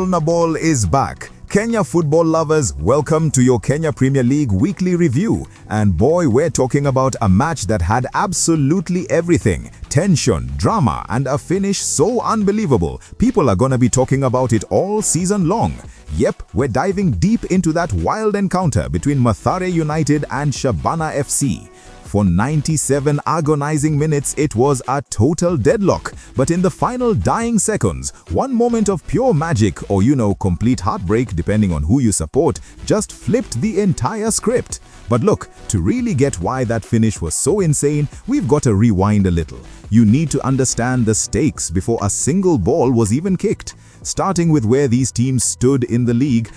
Ball na Ball is back. Kenya football lovers, welcome to your Kenya Premier League weekly review. And boy, we're talking about a match that had absolutely everything. Tension, drama, and a finish so unbelievable. People are gonna be talking about it all season long. Yep, we're diving deep into that wild encounter between Mathare United and Shabana FC. For 97 agonizing minutes, it was a total deadlock. But in the final dying seconds, one moment of pure magic or, complete heartbreak, depending on who you support, just flipped the entire script. But look, to really get why that finish was so insane, we've got to rewind a little. You need to understand the stakes before a single ball was even kicked. Starting with where these teams stood in the league,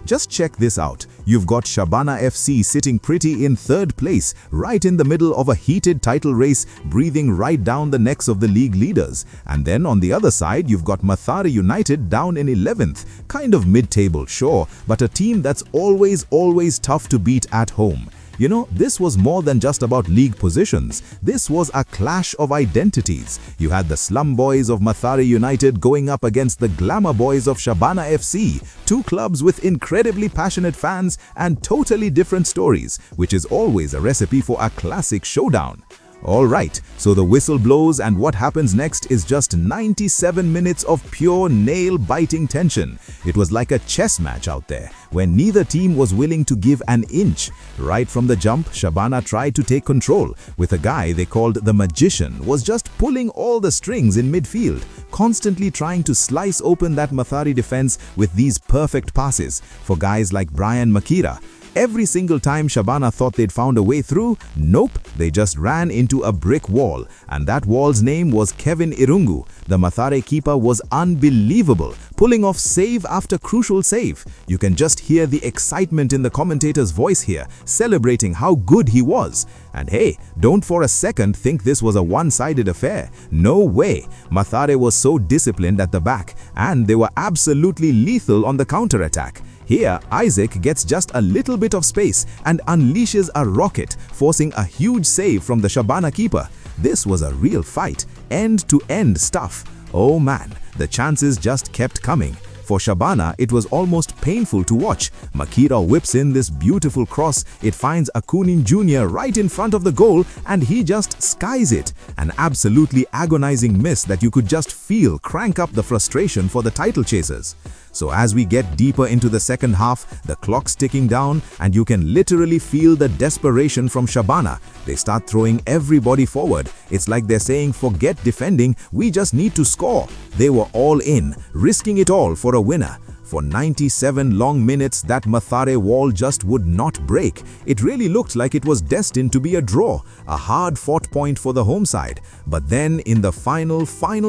just check this out. You've got Shabana FC sitting pretty in third place, right in the middle of a heated title race, breathing right down the necks of the league leaders. And then on the other side, you've got Mathare United down in 11th, kind of mid-table, sure, but a team that's always tough to beat at home. This was more than just about league positions. This was a clash of identities. You had the slum boys of Mathare United going up against the glamour boys of Shabana FC, two clubs with incredibly passionate fans and totally different stories, which is always a recipe for a classic showdown. Alright, so the whistle blows and what happens next is just 97 minutes of pure nail-biting tension. It was like a chess match out there, where neither team was willing to give an inch. Right from the jump, Shabana tried to take control, with a guy they called the Magician was just pulling all the strings in midfield, constantly trying to slice open that Mathare defense with these perfect passes for guys like Brian Makira. Every single time Shabana thought they'd found a way through, nope, they just ran into a brick wall. And that wall's name was Kevin Irungu. The Mathare keeper was unbelievable, pulling off save after crucial save. You can just hear the excitement in the commentator's voice here, celebrating how good he was. And hey, don't for a second think this was a one-sided affair. No way. Mathare was so disciplined at the back, and they were absolutely lethal on the counter-attack. Here, Isaac gets just a little bit of space and unleashes a rocket, forcing a huge save from the Shabana keeper. This was a real fight, end-to-end stuff. Oh man, the chances just kept coming. For Shabana, it was almost painful to watch. Makira whips in this beautiful cross, it finds Akunin Jr. right in front of the goal and he just skies it. An absolutely agonizing miss that you could just feel crank up the frustration for the title chasers. So as we get deeper into the second half, the clock's ticking down and you can literally feel the desperation from Shabana. They start throwing everybody forward. It's like they're saying, forget defending, we just need to score. They were all in, risking it all for a winner. For 97 long minutes, that Mathare wall just would not break. It really looked like it was destined to be a draw, a hard-fought point for the home side. But then, in the final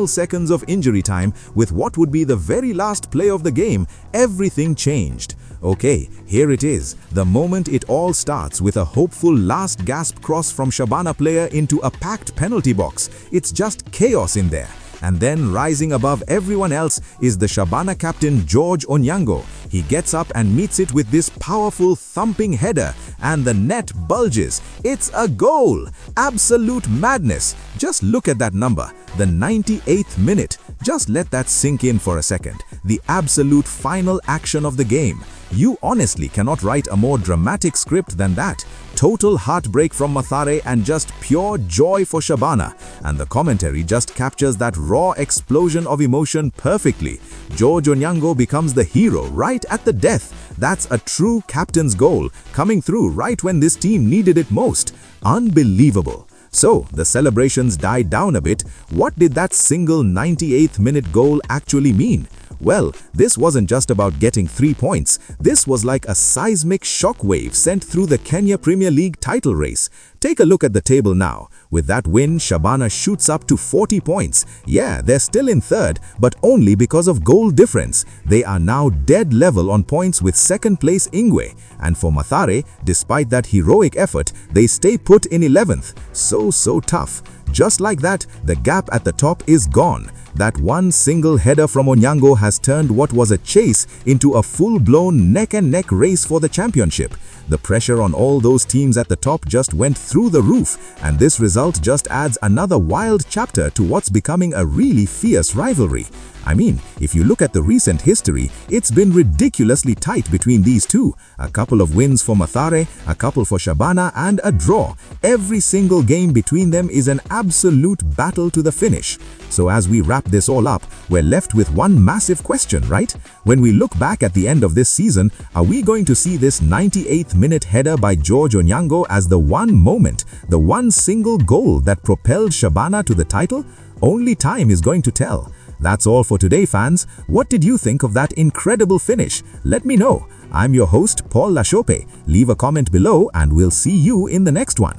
seconds of injury time, with what would be the very last play of the game, everything changed. Okay, here it is, the moment it all starts with a hopeful last gasp cross from Shabana player into a packed penalty box. It's just chaos in there. And then rising above everyone else is the Shabana captain George Onyango. He gets up and meets it with this powerful thumping header and the net bulges. It's a goal! Absolute madness! Just look at that number, the 98th minute. Just let that sink in for a second. The absolute final action of the game. You honestly cannot write a more dramatic script than that. Total heartbreak from Mathare and just pure joy for Shabana. And the commentary just captures that raw explosion of emotion perfectly. George Onyango becomes the hero right at the death. That's a true captain's goal, coming through right when this team needed it most. Unbelievable. So, the celebrations died down a bit. What did that single 98th minute goal actually mean? Well, this wasn't just about getting 3 points. This was like a seismic shockwave sent through the Kenya Premier League title race. Take a look at the table now. With that win, Shabana shoots up to 40 points. Yeah, they're still in third, but only because of goal difference. They are now dead level on points with second place Ingwe. And for Mathare, despite that heroic effort, they stay put in 11th. So tough. Just like that, the gap at the top is gone. That one single header from Onyango has turned what was a chase into a full-blown neck-and-neck race for the championship. The pressure on all those teams at the top just went through the roof, and this result just adds another wild chapter to what's becoming a really fierce rivalry. I mean, if you look at the recent history, it's been ridiculously tight between these two. A couple of wins for Mathare, a couple for Shabana, and a draw. Every single game between them is an absolute battle to the finish. So as we wrap this all up, we're left with one massive question, right? When we look back at the end of this season, are we going to see this 98th minute header by George Onyango as the one moment, the one single goal that propelled Shabana to the title? Only time is going to tell. That's all for today, fans. What did you think of that incredible finish? Let me know. I'm your host, Paul Lashope. Leave a comment below and we'll see you in the next one.